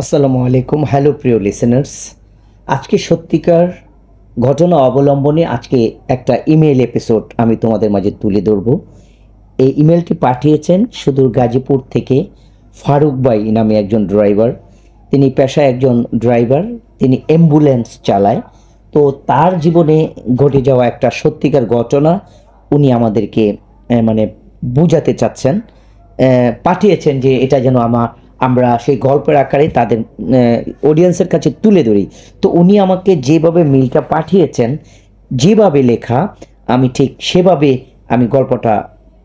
আসসালামু আলাইকুম। হ্যালো প্রিয় লিসেনার্স, আজকে সত্যিকার ঘটনা অবলম্বনে আজকে একটা ইমেল এপিসোড আমি তোমাদের মাঝে তুলে ধরব। এই ইমেলটি পাঠিয়েছেন সুদূর গাজীপুর থেকে ফারুক ভাই নামে একজন ড্রাইভার। তিনি পেশায় একজন ড্রাইভার, তিনি অ্যাম্বুলেন্স চালায়। তো তার জীবনে ঘটে যাওয়া একটা সত্যিকার ঘটনা উনি আমাদেরকে মানে বোঝাতে চাচ্ছেন, পাঠিয়েছেন যে এটা যেন আমরা সেই গল্পের আকারে তাদের অডিয়েন্সের কাছে তুলে ধরি। তো উনি আমাকে যেভাবে মেইলটা পাঠিয়েছেন, যেভাবে লেখা, আমি ঠিক সেভাবে আমি গল্পটা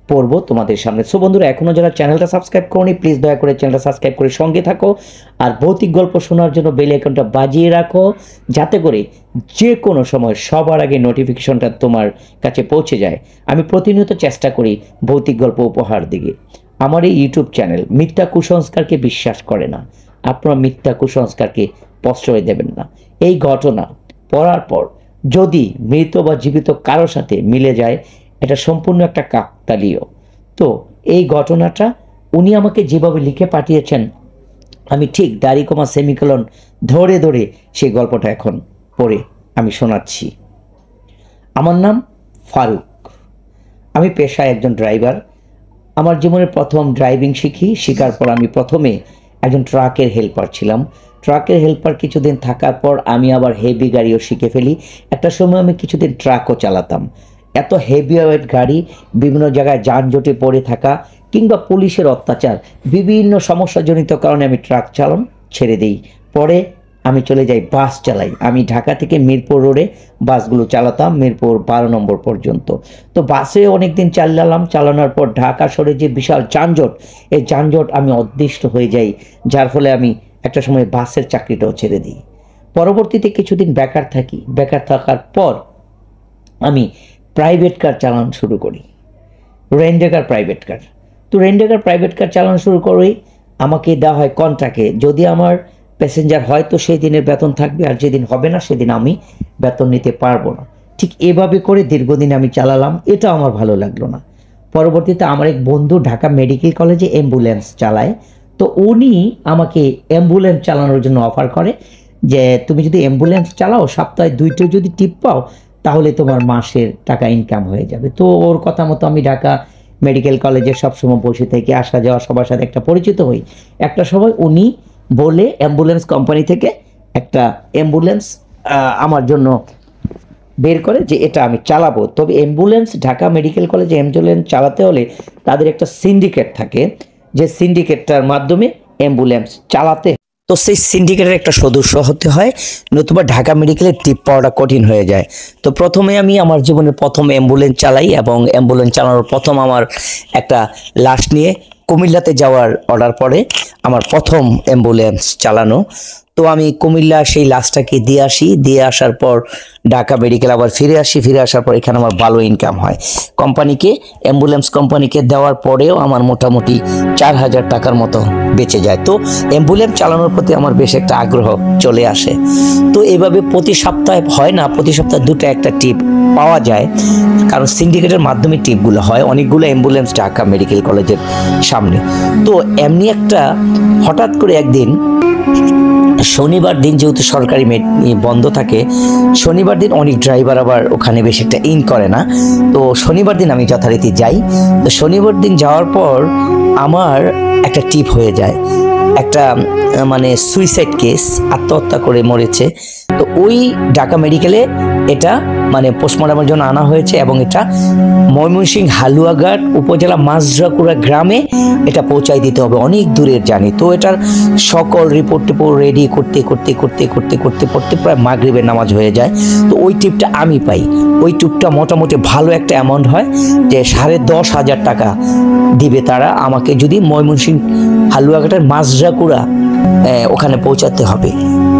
পড়ব তোমাদের সামনে। সো বন্ধুরা, এখনও যারা চ্যানেলটা সাবস্ক্রাইব করোনি, প্লিজ দয়া করে চ্যানেলটা সাবস্ক্রাইব করে সঙ্গে থাকো। আর ভৌতিক গল্প শোনার জন্য বেল আইকনটা বাজিয়ে রাখো, যাতে করে যে কোনো সময় সবার আগে নোটিফিকেশনটা তোমার কাছে পৌঁছে যায়। আমি প্রতিনিয়ত চেষ্টা করি ভৌতিক গল্প উপহার দিকে। আমার এই ইউটিউব চ্যানেল মিথ্যা কুসংস্কারকে বিশ্বাস করে না। আপনারা মিথ্যা কুসংস্কারকে প্রশ্রয় দেবেন না। এই ঘটনা পড়ার পর যদি মৃত বা জীবিত কারোর সাথে মিলে যায়, এটা সম্পূর্ণ একটা কাকতালীয়। তো এই ঘটনাটা উনি আমাকে যেভাবে লিখে পাঠিয়েছেন, আমি ঠিক দাড়ি কমা সেমিকোলন ধরে ধরে সেই গল্পটা এখন পড়ে আমি শোনাচ্ছি। আমার নাম ফারুক, আমি পেশায় একজন ড্রাইভার। আমার জীবনের প্রথম ড্রাইভিং শেখার পর আমি প্রথমে একজন ট্রাকের হেল্পার ছিলাম। ট্রাকের হেল্পার কিছুদিন থাকার পর আমি আবার হেভি গাড়িও শিখে ফেলি। একটা সময় আমি কিছুদিন ট্রাকও চালাতাম। এত হেভি ওয়েট গাড়ি, বিভিন্ন জায়গায় যানজটে পড়ে থাকা কিংবা পুলিশের অত্যাচার, বিভিন্ন সমস্যাজনিত কারণে আমি ট্রাক চালান ছেড়ে দিই। পরে আমি চলে যাই বাস চালাই। আমি ঢাকা থেকে মিরপুর রোডে বাসগুলো চালাতাম, মিরপুর 12 নম্বর পর্যন্ত। তো বাসে অনেকদিন চালানোর পর ঢাকা শহরে যে বিশাল যানজট, এই যানজট আমি অদৃষ্ট হয়ে যাই, যার ফলে আমি একটা সময় বাসের চাকরিটাও ছেড়ে দিই। পরবর্তীতে কিছুদিন বেকার থাকি। বেকার থাকার পর আমি প্রাইভেট কার চালানো শুরু করি, রেন্টেকার প্রাইভেট কার। তো রেন্টেকার প্রাইভেট কার চালানো শুরু করেই আমাকে দেওয়া হয় কন্ট্রাক্টে। যদি আমার প্যাসেঞ্জার হয় তো সেই দিনের বেতন থাকবে, আর যেদিন হবে না সেদিন আমি বেতন নিতে পারবো না। ঠিক এভাবে করে দীর্ঘদিন আমি চালালাম। এটা আমার ভালো লাগলো না। পরবর্তীতে আমার এক বন্ধু ঢাকা মেডিকেল কলেজে অ্যাম্বুলেন্স চালায়। তো উনি আমাকে অ্যাম্বুলেন্স চালানোর জন্য অফার করে যে তুমি যদি অ্যাম্বুলেন্স চালাও, সপ্তাহে 2টা যদি টিপ পাও, তাহলে তোমার মাসের টাকা ইনকাম হয়ে যাবে। তো ওর কথা মতো আমি ঢাকা মেডিকেল কলেজে সবসময় বসে থেকে আসা যাওয়া, সবার সাথে একটা পরিচিত হই। একটা সময় উনি বলে অ্যাম্বুলেন্স কোম্পানি থেকে একটা অ্যাম্বুলেন্স আমার জন্য বের করে যে এটা আমি চালাবো। তবে অ্যাম্বুলেন্স, ঢাকা মেডিকেল কলেজে অ্যাম্বুলেন্স চালাতে হলে তাদের একটা সিন্ডিকেট থাকে, যে সিন্ডিকেটটার মাধ্যমে অ্যাম্বুলেন্স চালাতে। তো সেই সিন্ডিকেটের একটা সদস্য হতে হয়, নতুবা ঢাকা মেডিকেলের টিপ পাওয়াটা কঠিন হয়ে যায়। তো প্রথমে আমি আমার জীবনের প্রথম অ্যাম্বুলেন্স চালাই, এবং অ্যাম্বুলেন্স চালানোর প্রথম আমার একটা লাশ নিয়ে কুমিল্লাতে যাওয়ার অর্ডার পড়ে, আমার প্রথম অ্যাম্বুলেন্স চালানো। তো আমি কুমিল্লা সেই লাশটাকে দিয়ে আসার পর ঢাকা মেডিকেল আবার ফিরে আসার পর এখানে আমার ভালো ইনকাম হয়। অ্যাম্বুলেন্স কোম্পানিকে দেওয়ার পরেও আমার মোটামুটি 4000 টাকার মতো বেঁচে যায়। তো অ্যাম্বুলেন্স চালানোর প্রতি আমার বেশ একটা আগ্রহ চলে আসে। তো এভাবে প্রতি সপ্তাহে হয় না, প্রতি সপ্তাহে 2টা একটা টিপ পাওয়া যায়, কারণ সিন্ডিকেটের মাধ্যমে টিপগুলো হয়। অনেকগুলো অ্যাম্বুলেন্স ঢাকা মেডিকেল কলেজের সামনে। তো এমনি একটা হঠাৎ করে একদিন শনিবার দিন, যেহেতু সরকারি বন্ধ থাকে, শনিবার দিন অনেক ড্রাইভার আবার ওখানে বেশ একটা ইন করে না। তো শনিবার দিন আমি যথারীতি যাই। তো শনিবার দিন যাওয়ার পর আমার একটা টিপ হয়ে যায়, একটা মানে সুইসাইড কেস, আত্মহত্যা করে মরেছে। তো ওই ঢাকা মেডিকেলে এটা মানে পোস্টমর্টমের জন্য আনা হয়েছে, এবং এটা ময়মনসিংহ হালুয়াঘাট উপজেলা মাঝরাকুড়া গ্রামে এটা পৌঁছাই দিতে হবে, অনেক দূরের জানি। তো এটার সকল রিপোর্ট রেডি করতে প্রায় মাগরিবের নামাজ হয়ে যায়। তো ওই টিপটা আমি পাই। ওই টিপটা মোটামুটি ভালো একটা অ্যামাউন্ট হয়, যে 10,500 টাকা দিবে তারা আমাকে, যদি ময়মনসিংহ হালুয়াঘাটের মাঝরাকুড়া ওখানে পৌঁছাতে হবে।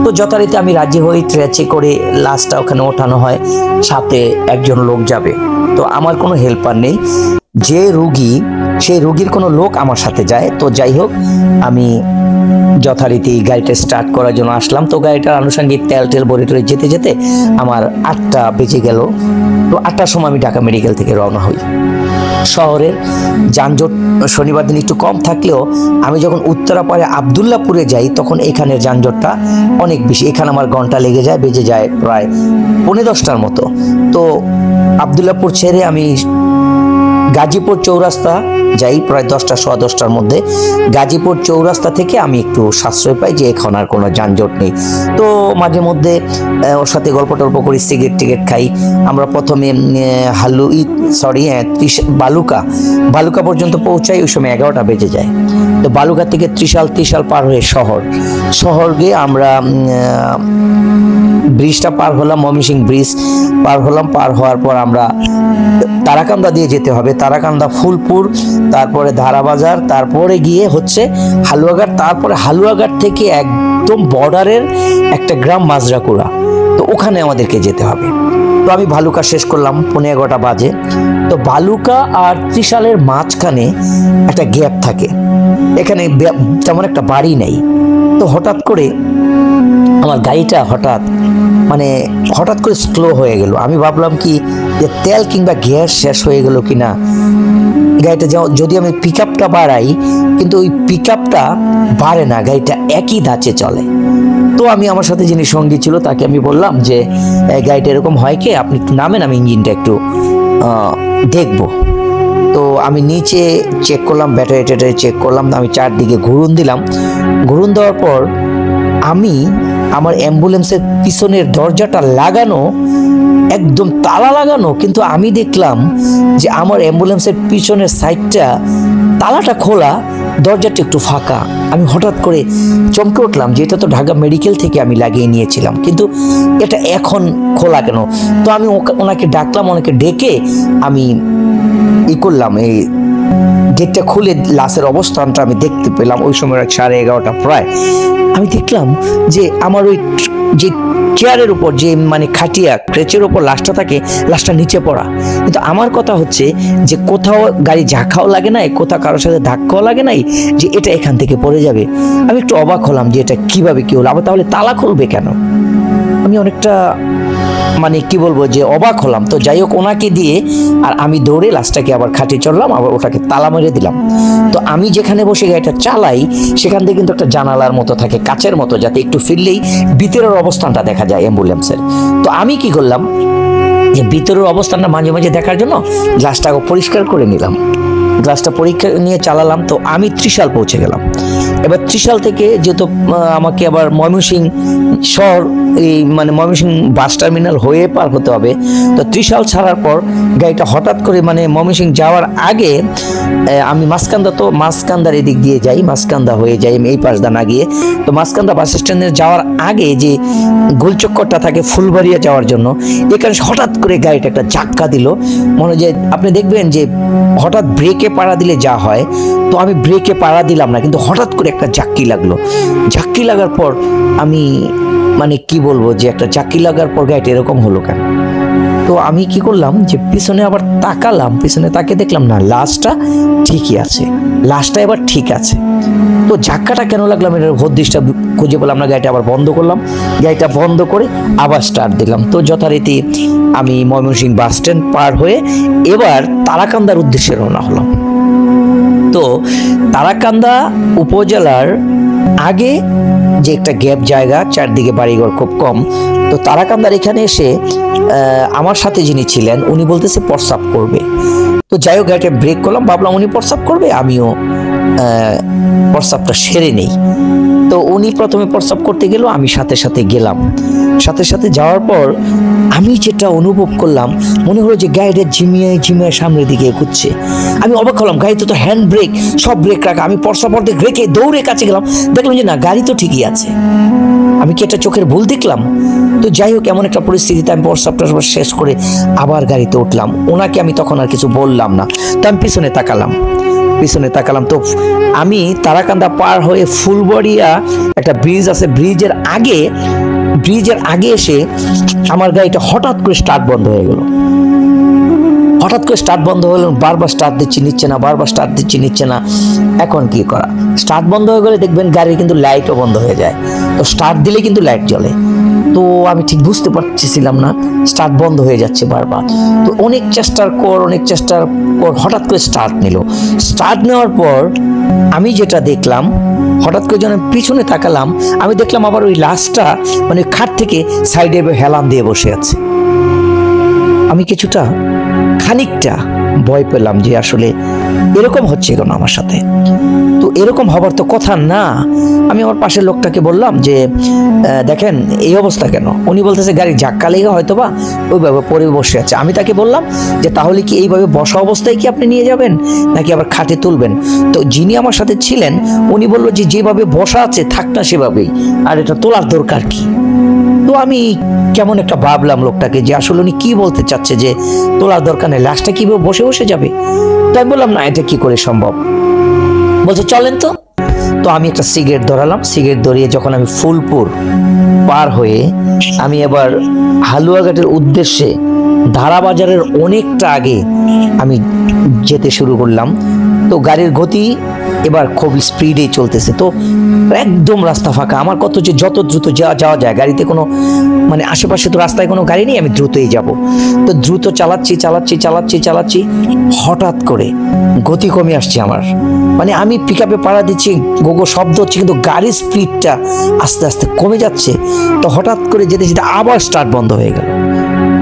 তো যথারীতি আমি রাজি হই, ট্রেচে করে লাশটা ওখানে ওঠানো হয়, সাথে একজন লোক যাবে। তো আমার কোনো হেল্পার নেই, যে রুগী সেই রুগীর কোনো লোক আমার সাথে যায়। তো যাই হোক, আমি যথারীতি গাড়িটা স্টার্ট করার জন্য আসলাম। তো গাড়িটার আনুষঙ্গিক তেল ভরে যেতে যেতে আমার 8টা বেজে গেল। তো 8টার সময় আমি ঢাকা মেডিকেল থেকে রওনা হই। শহরের যানজট শনিবার দিন একটু কম থাকলেও আমি যখন উত্তরাপাড়ে আবদুল্লাপুরে যাই তখন এখানের যানজটটা অনেক বেশি। এখানে আমার ঘন্টা লেগে যায়, বেজে যায় প্রায় 10:45 মতো। তো আবদুল্লাপুর ছেড়ে আমি গাজীপুর চৌরাস্তা যাই প্রায় 10টা, 10:15 মধ্যে। গাজীপুর চৌরাস্তা থেকে আমি একটু সাশ্রয় পাই যে এখন আর কোনো যানজট নেই। তো মাঝে মধ্যে ওর সাথে গল্প টল্প করি, সিগারেট টিকেট খাই। আমরা প্রথমে বালুকা পর্যন্ত পৌঁছাই, ওই সময় 11টা বেজে যায়। তো বালুকা থেকে ত্রিশাল পার হয়ে শহর গিয়ে আমরা ব্রিজটা পার হলাম, ময়মনসিংহ ব্রিজ পার হলাম। পার হওয়ার পর আমরা তারাকান্দা দিয়ে যেতে হবে, তারাকান্দা, ফুলপুর, তারপরে ধারাবাজার, তারপরে গিয়ে হচ্ছে হালুয়াঘাট, তারপরে হালুয়াঘাট থেকে একদম বর্ডারের একটা গ্রাম মাজরাকুড়া, তো ওখানে আমাদেরকে যেতে হবে। তো আমি বালুকা শেষ করলাম 11:15 বাজে। তো বালুকা আর ত্রিশালের মাঝখানে একটা গ্যাপ থাকে, এখানে তেমন একটা বাড়ি নেই। তো হঠাৎ করে আমার গাড়িটা হঠাৎ করে স্লো হয়ে গেল। আমি ভাবলাম কি যে তেল কিংবা গ্যাস শেষ হয়ে গেল কিনা। গাড়িটা যদি আমি পিক আপটা বাড়াই, কিন্তু ওই পিক আপটা বাড়ে না, গাড়িটা একই ধাঁচে চলে। তো আমি আমার সাথে যিনি সঙ্গী ছিল তাকে আমি বললাম যে গাড়িটা এরকম হয় কি, আপনি একটু নামেন, আমি ইঞ্জিনটা একটু দেখবো। তো আমি নিচে চেক করলাম, ব্যাটারি চেক করলাম। আমি চারদিকে ঘুরুন দিলাম। ঘুরুন দেওয়ার পর আমি আমার অ্যাম্বুলেন্সের পিছনের দরজাটা লাগানো, একদম তালা লাগানো, কিন্তু আমি দেখলাম যে আমার অ্যাম্বুলেন্সের পিছনের সাইডটা তালাটা খোলা, দরজাটা একটু ফাঁকা। আমি হঠাৎ করে চমকে উঠলাম যে এটা তো ঢাকা মেডিকেল থেকে আমি লাগিয়ে নিয়েছিলাম, কিন্তু এটা এখন খোলা কেন? তো আমি ওনাকে ডাকলাম, ওনাকে ডেকে আমি করলাম, এই গেটটা খুলে লাশের অবস্থানটা আমি দেখতে পেলাম। ওই সময় 11:30 প্রায়। আমি দেখলাম যে আমার ওই যে চেয়ারের উপর যে খাটিয়া ক্রেচের উপর লাশটা থাকে, লাশটা নিচে পড়া। কিন্তু আমার কথা হচ্ছে যে কোথাও গাড়ি ঝাঁকাও লাগে নাই, কোথাও কারোর সাথে ধাক্কাও লাগে নাই যে এটা এখান থেকে পড়ে যাবে। আমি একটু অবাক হলাম যে এটা কিভাবে কি হলো, আবার তাহলে তালা খুলবে কেন? আমি অনেকটা কি বলবো যে অবাক হলাম। তো যাই হোক, ওনাকে দিয়ে আর আমি দৌড়ে লাশটাকে আবার খাটিয়ে চললাম, আবার ওটাকে তালা মেরে দিলাম। তো আমি যেখানে বসে গাড়িটা চালাই সেখান থেকে কিন্তু একটা জানালার মতো থাকে, কাচের মতো, যাতে একটু ফিরলেই ভিতরের অবস্থানটা দেখা যায় অ্যাম্বুলেন্সের। তো আমি কি করলাম যে ভিতরের অবস্থানটা মাঝে মাঝে দেখার জন্য গ্লাসটাকে পরিষ্কার করে নিলাম, গ্লাসটা পরীক্ষা নিয়ে চালালাম। তো আমি ত্রিশাল পৌঁছে গেলাম। এবার ত্রিশাল থেকে যেহেতু আমাকে আবার ময়মনসিংহ শহর, এই ময়মনসিংহ বাস টার্মিনাল হয়ে পার হতে হবে। তো ত্রিশাল ছাড়ার পর গাড়িটা হঠাৎ করে ময়মনসিংহ যাওয়ার আগে আমি মাঝকান্দার এদিক দিয়ে যাই, মাঝকান্দা হয়ে যাই আমি এই পাশ দা না গিয়ে। তো মাঝকান্দা বাস স্ট্যান্ডে যাওয়ার আগে যে গোলচক্করটা থাকে ফুলবাড়িয়া যাওয়ার জন্য, এখানে হঠাৎ করে গাড়িটা একটা ধাক্কা দিল। মনে হয় আপনি দেখবেন যে হঠাৎ ব্রেকে পাড়া দিলে যা হয়, তো আমি ব্রেকে পাড়া দিলাম না, কিন্তু হঠাৎ করে একটা ঝাক্কি লাগলো। ঝাক্কি লাগার পর আমি কি বলবো যে একটা ঝাক্কি লাগার পর গাড়িটা এরকম হলো কেন? তো আমি কি করলাম যে পিছনে আবার তাকালাম, পিছনে তাকে দেখলাম না, লাশটা ঠিকই আছে, লাশটা এবার ঠিক আছে। তো ঝাক্কাটা কেন লাগলাম এটার হদিশটা খুঁজে পেলাম না। গাড়িটা আবার বন্ধ করলাম, গাড়িটা বন্ধ করে আবার স্টার্ট দিলাম। তো যথারীতি আমি ময়মনসিংহ বাস স্ট্যান্ড পার হয়ে এবার তারাকান্দার উদ্দেশ্যে রওনা হলাম। তো তারাকান্দা উপজেলার আগে যে একটা গ্যাপ জায়গা, চারদিকে বাড়িঘর খুব কম। তো তারাকান্দার এখানে এসে আমার সাথে যিনি ছিলেন উনি বলতেছে প্রস্রাব করবে। তো যাই হোক, গাড়িটা ব্রেক করলাম, ভাবলাম উনি প্রস্রাব করবে, আমিও প্রস্রাবটা সেরে নেই। তো উনি প্রথমে প্রস্রাব করতে গেল, আমি সাথে সাথে গেলাম। সাথে সাথে যাওয়ার পর আমি যেটা অনুভব করলাম, মনে হলো যে গাড়িটা ঝিমিয়ে সামনের দিকে এগোচ্ছে। আমি অবাক হলাম, গাড়িতে তো হ্যান্ড ব্রেক, সব ব্রেক রাখা। আমি প্রস্রাব রেখে দৌড়ে কাছে গেলাম, দেখলাম যে না, গাড়ি তো ঠিকই আছে। আমি কি একটা চোখের ভুল দেখলাম? তো যাই হোক, এমন একটা পরিস্থিতিতে আমি প্রস্রাবটা শেষ করে আবার গাড়িতে উঠলাম। ওনাকে আমি তখন আর কিছু বললাম না। তো আমি পিছনে তাকালাম। তো আমি তারাকান্দা পার হয়ে ফুলবাড়িয়া একটা ব্রিজ আছে, ব্রিজের আগে এসে আমার গাড়িটা হঠাৎ করে স্টার্ট বন্ধ হয়ে গেল। বারবার স্টার্ট দিচ্ছি, নিচ্ছে না। এখন কি করা? স্টার্ট বন্ধ হয়ে গেলে দেখবেন গাড়ির কিন্তু লাইটও বন্ধ হয়ে যায়। তো স্টার্ট দিলে কিন্তু লাইট জ্বলে। তো আমি ঠিক বুঝতে পারছিলাম না, স্টার্ট বন্ধ হয়ে যাচ্ছে বারবার। তো অনেক চেষ্টার পর হঠাৎ করে স্টার্ট নিল। স্টার্ট নেওয়ার পর আমি যেটা দেখলাম, হঠাৎ করে যখন পিছনে তাকালাম, আমি দেখলাম আবার ওই লাশটা মানে খাট থেকে সাইডে হেলান দিয়ে বসে আছে। আমি খানিকটা ভয় পেলাম যে আসলে এরকম হচ্ছে কেন আমার সাথে, তো এরকম হবার তো কথা না। আমি আমার পাশের লোকটাকে বললাম যে দেখেন এই অবস্থা কেন। উনি বলতেছে গাড়ির ধাক্কা লেগে হয়তো বা ওইভাবে পরে বসে আছে। আমি তাকে বললাম যে তাহলে কি এইভাবে বসা অবস্থায় কি আপনি নিয়ে যাবেন নাকি আবার খাটে তুলবেন? তো যিনি আমার সাথে ছিলেন উনি বললো যে যেভাবে বসা আছে থাক না সেভাবেই, আর এটা তোলার দরকার কি। তো আমি কেমন একটা ভাবলাম লোকটাকে যে আসলে উনি কি বলতে চাচ্ছে, যে তোলার দরকার নেই, লাশটা কিভাবে বসে বসে যাবে। তাই বললাম না, এটা কি করে সম্ভব। বলছে চলেন তো। তো আমি একটা সিগারেট ধরালাম। সিগারেট ধরিয়ে যখন আমি ফুলপুর পার হয়ে আমি এবার হালুয়াঘাটের উদ্দেশ্যে ধারাবাজারের অনেকটা আগে আমি যেতে শুরু করলাম। তো গাড়ির গতি এবার খুব স্পিডে চলতেছে। তো একদম রাস্তা ফাঁকা। আমার কত যে যত দ্রুত যাওয়া যায়, গাড়িতে কোনো মানে আশেপাশে তো রাস্তায় কোনো গাড়ি নেই, আমি দ্রুতই যাব। তো দ্রুত চালাচ্ছি, হঠাৎ করে গতি কমে আসছে আমার। মানে আমি পিক আপে পাড়া দিচ্ছি, গোগো শব্দ হচ্ছে, কিন্তু গাড়ির স্পিডটা আস্তে আস্তে কমে যাচ্ছে। তো হঠাৎ করে যেতে যেতে আবার স্টার্ট বন্ধ হয়ে গেল।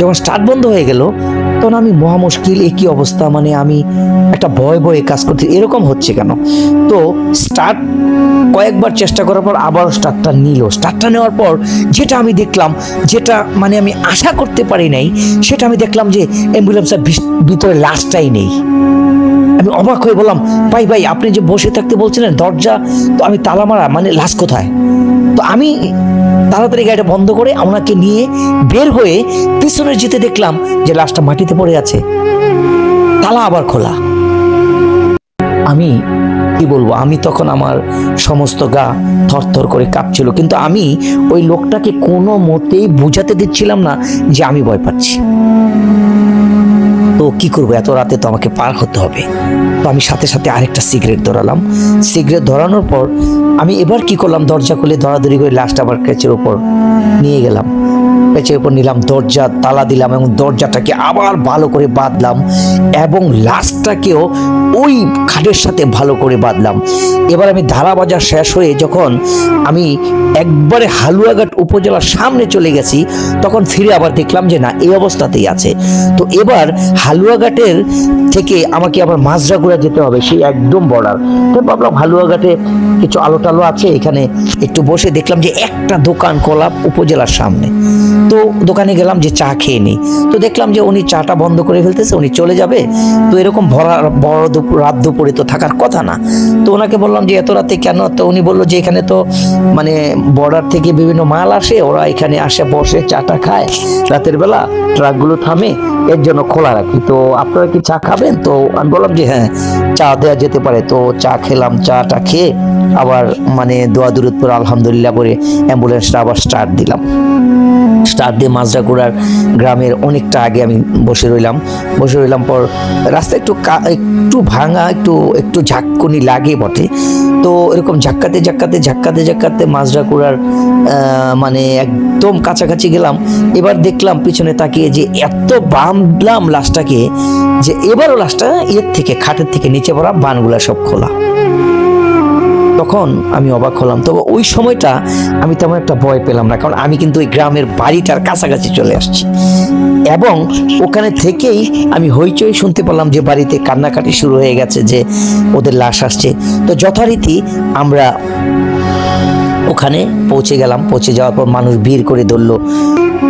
যখন স্টার্ট বন্ধ হয়ে গেল তখন আমি মহা মুশকিল, একই অবস্থা। মানে আমি একটা ভয়ে কাজ করতে, এরকম হচ্ছে কেন। তো স্টার্ট কয়েকবার চেষ্টা করার পর আবার স্টার্টটা নিল। স্টার্টটা নেওয়ার পর যেটা আমি দেখলাম, যেটা মানে আমি আশা করতে পারি নাই, সেটা আমি দেখলাম যে অ্যাম্বুলেন্সের ভিতরে লাশটাই নেই। আমি অবাক হয়ে বললাম, ভাই আপনি যে বসে থাকতে বলছিলেন, দরজা তো আমি তালা মারা, মানে লাশ কোথায়? তো আমি তাড়াতাড়ি গাড়িটা বন্ধ করে ওনাকে নিয়ে বের হয়ে পিছনে যেতে দেখলাম যে লাশটা মাটিতে পড়ে আছে, তালা আবার খোলা। আমি কি বলবো, আমি তখন আমার সমস্ত গা থরথর করে কাঁপছিল, কিন্তু আমি ওই লোকটাকে কোনো মতেই বুঝাতে দিচ্ছিলাম না যে আমি ভয় পাচ্ছি। তো কি করবো, এত রাতে তো আমাকে পার হতে হবে। তো আমি সাথে সাথে আরেকটা সিগারেট ধরালাম। সিগারেট ধরানোর পর আমি এবার কি করলাম, দরজা খুলে ধরাধরি করে লাশটা আবার ক্যাচের উপর নিয়ে গেলাম। ক্যাচের উপর নিলাম, দরজা তালা দিলাম এবং দরজাটাকে আবার ভালো করে বাঁধলাম এবং লাশটাকেও ওই খাটের সাথে ভালো করে বাঁধলাম। এবার আমি ধারাবাজার শেষ হয়ে যখন আমি একবারে হালুয়াঘাট উপজেলার সামনে চলে গেছি, তখন ফিরে আবার দেখলাম যে না, এই অবস্থাতেই আছে। তো এবার হালুয়াঘাটের থেকে আমাকে আবার মাঝরাগুড়া যেতে হবে, সেই একদম বর্ডার। তো ভাবলাম হালুয়াঘাটে কিছু আলো টালো আছে, এখানে একটু বসে দেখলাম যে একটা দোকান খোলা উপজেলার সামনে। তো দোকানে গেলাম যে চা খেয়ে নিই। তো দেখলাম যে উনি চাটা বন্ধ করে ফেলতেছে, উনি চলে যাবে। তো এরকম রাত দুপুরে তো থাকার কথা না। তো ওনাকে বললাম যে এত রাতে কেন? তো উনি বললো যে এখানে তো মানে বর্ডার থেকে বিভিন্ন মাল আসে, ওরা এখানে আসে বসে চাটা খায় রাতের বেলা, ট্রাকগুলো থামে, এর জন্য খোলা রাখি। তো আপনারা কি চা খাবেন? তো আমি বললাম যে হ্যাঁ, চা দেওয়া যেতে পারে। তো চা খেলাম, চাটা খেয়ে আবার মানে দোয়া দুরুদ পরে আলহামদুলিল্লাহ বলে অ্যাম্বুলেন্সটা আবার স্টার্ট দিলাম। স্টার্ট দিয়ে মাঝরাগুড়ার গ্রামের অনেকটা আগে আমি বসে রইলাম পর রাস্তা একটু ভাঙা, একটু ঝাঁকুনি লাগে বটে। তো এরকম ঝাক্কাতে মাঝরাগুড়ার মানে একদম কাছাকাছি গেলাম। এবার দেখলাম পিছনে তাকিয়ে যে এত বাঁধলাম লাশটাকে যে এবারও লাশটা এর থেকে খাটের থেকে নিচে পড়া, বানগুলা সব খোলা। তখন আমি অবাক হলাম। তবে ওই সময়টা আমি তেমন একটা ভয় পেলাম না, কারণ আমি কিন্তু ওই গ্রামের বাড়িটার কাছাকাছি চলে আসছি এবং ওখানে থেকেই আমি হইচই শুনতে পেলাম যে বাড়িতে কান্নাকাটি শুরু হয়ে গেছে, যে ওদের লাশ আসছে। তো যথারীতি আমরা ওখানে পৌঁছে গেলাম। পৌঁছে যাওয়ার পর মানুষ ভিড় করে ধরলো।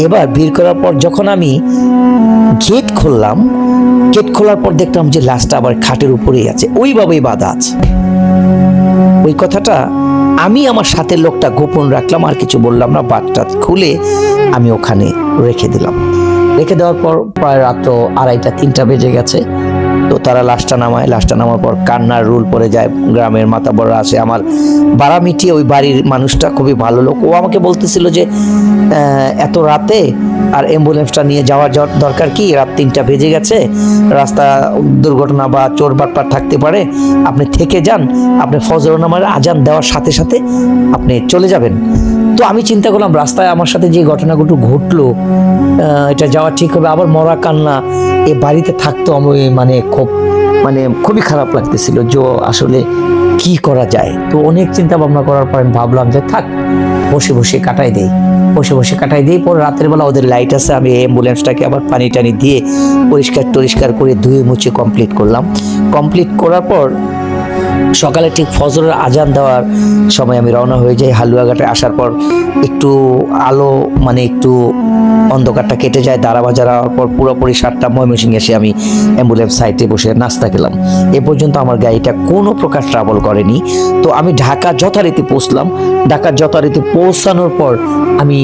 এবার ভিড় করার পর যখন আমি গেট খুললাম, গেট খোলার পর দেখলাম যে লাশটা আবার খাটের উপরেই আছে, ওইভাবেই বাঁধা আছে। ওই কথাটা আমি আমার সাথে লোকটা গোপন রাখলাম, আর কিছু বললাম না। বাটটা খুলে আমি ওখানে রেখে দিলাম। রেখে দেওয়ার পর প্রায় রাত্র 2:30-3টা বেজে গেছে। তো তারা লাশটা নামার পর কান্নার রুল পড়ে যায়। গ্রামের মাতাবররা আসে, আমার বাড়া মিটিয়ে ওই বাড়ির মানুষটা খুবই ভালো লোক, ও আমাকে বলতেছিল যে এত রাতে আর অ্যাম্বুলেন্সটা নিয়ে যাওয়ার দরকার কি, রাত 3টা বেজে গেছে, রাস্তা দুর্ঘটনা বা চোর বাটপার থাকতে পারে, আপনি থেকে যান, আপনি ফজর নামাজের আজান দেওয়ার সাথে সাথে আপনি চলে যাবেন। তো তো আমি চিন্তা করলাম রাস্তায় আমার সাথে যে ঘটনাগুলো ঘটলো, এটা যাওয়া ঠিক হবে, আবার মরা কান্না, এ বাড়িতে থাকতো আমি খুবই খারাপ লাগতেছিল যে আসলে কি করা যায়। তো অনেক চিন্তা ভাবনা করার পর আমি ভাবলাম যে থাক, বসে বসে কাটাই দেই। পরে রাতের বেলা ওদের লাইট আছে, আমি অ্যাম্বুলেন্সটাকে আবার পানি টানি দিয়ে পরিষ্কার করে ধুয়ে মুছে কমপ্লিট করার পর সকালে ঠিক ফজরের আজান দেওয়ার সময় আমি রওনা হয়ে যাই। হালুয়াঘাটে আসার পর একটু আলো একটু অন্ধকারটা কেটে যায়। দাঁড়া যাওয়ার পর পুরোপুরি 7টা ময়মনসিংহে এসে আমি অ্যাম্বুলেন্স সাইটে বসে নাস্তা খেলাম। এ পর্যন্ত আমার গাড়িটা কোনো প্রকার ট্রাবল করেনি। তো আমি ঢাকা যথারীতি পৌঁছলাম। ঢাকা যথারীতি পৌঁছানোর পর আমি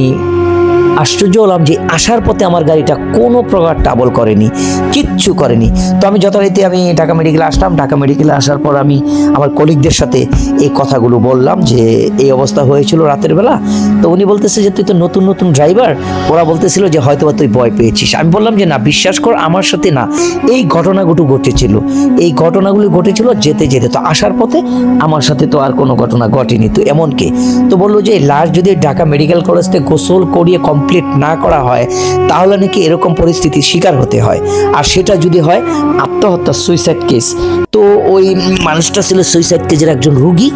আশ্চর্য হলাম যে আসার পথে আমার গাড়িটা কোনো প্রকার ট্রাবল করেনি, কিচ্ছু করেনি। তো আমি যথারীতি ঢাকা মেডিকেলে আসলাম। ঢাকা মেডিকেলে আসার পর আমি আমার কলিগদের সাথে এই কথাগুলো বললাম যে এই অবস্থা হয়েছিল রাতের বেলা। তো উনি বলতেছে যে তুই তো নতুন ড্রাইভার, ওরা বলতেছিল যে হয়তো তুই ভয় পেয়েছিস। আমি বললাম যে না, বিশ্বাস কর আমার সাথে না, এই ঘটনাগুলো ঘটেছিল যেতে তো আসার পথে আমার সাথে তো আর কোনো ঘটনা ঘটেনি। তো এমনকি তো বললো যে লাশ যদি ঢাকা মেডিকেল কলেজ থেকে গোসল করিয়ে কমপ্লিট না করা হয় তাহলে নাকি এরকম পরিস্থিতির শিকার হতে হয়, আর সেটা যদি হয় আত্মহত্যা, সুইসাইড কেস। তো ওই মানুষটা ছিল সুইসাইড কেসের একজন রোগী,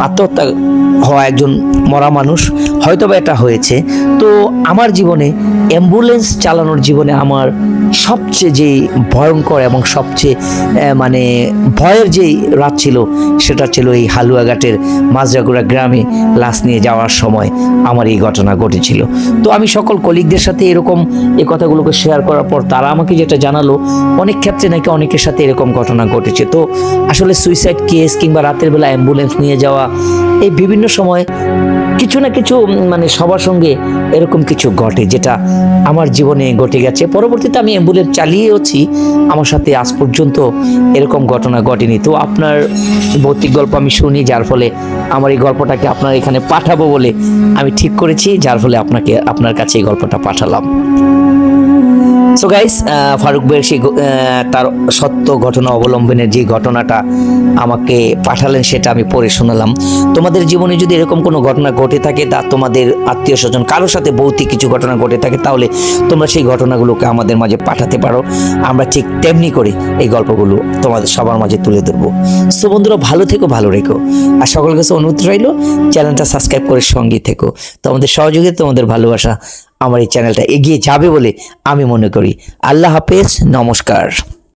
আত্মহত্যা হওয়া একজন মরা মানুষ, হয়তো বা এটা হয়েছে। তো আমার জীবনে অ্যাম্বুলেন্স চালানোর জীবনে আমার সবচেয়ে যে ভয়ঙ্কর এবং সবচেয়ে ভয়ের যেই রাত ছিল সেটা ছিল এই হালুয়াঘাটের মাজরাগুড়া গ্রামে লাশ নিয়ে যাওয়ার সময় আমার এই ঘটনা ঘটেছিল। তো আমি সকল কলিগদের সাথে এরকম এই কথাগুলোকে শেয়ার করার পর তারা আমাকে যেটা জানালো, অনেক ক্ষেত্রে নাকি অনেকের সাথে এরকম ঘটনা ঘটেছে। তো আসলে সুইসাইড কেস কিংবা রাতের বেলা অ্যাম্বুলেন্স নিয়ে যাওয়া, এই বিভিন্ন সময় কিছু না কিছু সবার সঙ্গে এরকম কিছু ঘটে, যেটা আমার জীবনে ঘটে গেছে। পরবর্তীতে আমি অ্যাম্বুলেন্স চালিয়েওছি, আমার সাথে আজ পর্যন্ত এরকম ঘটনা ঘটেনি। তো আপনার ভৌতিক গল্প আমি শুনি, যার ফলে আমার এই গল্পটাকে আপনার এখানে পাঠাবো বলে আমি ঠিক করেছি, যার ফলে আপনার কাছে এই গল্পটা পাঠালাম। সো গাইস, ফারুক ভাইয়ের সেই তার সত্য ঘটনা অবলম্বনের যে ঘটনাটা আমাকে পাঠালেন সেটা আমি পড়ে শোনালাম। তোমাদের জীবনে যদি এরকম কোনো ঘটনা ঘটে থাকে, তা তোমাদের আত্মীয় স্বজন কারোর সাথে ভৌতিক কিছু ঘটনা ঘটে থাকে, তাহলে তোমরা সেই ঘটনাগুলোকে আমাদের মাঝে পাঠাতে পারো। আমরা ঠিক তেমনি করে এই গল্পগুলো তোমাদের সবার মাঝে তুলে ধরবো। সো বন্ধুরা, ভালো থেকো, ভালো রেখো, আর সকল কাছে অনুরোধ রইল চ্যানেলটা সাবস্ক্রাইব করে সঙ্গী থেকো। তোমাদের সহযোগিতা, তোমাদের ভালোবাসা আমার এই চ্যানেলটা এগিয়ে যাবে বলে আমি মনে করি। আল্লাহ হাফেজ, নমস্কার।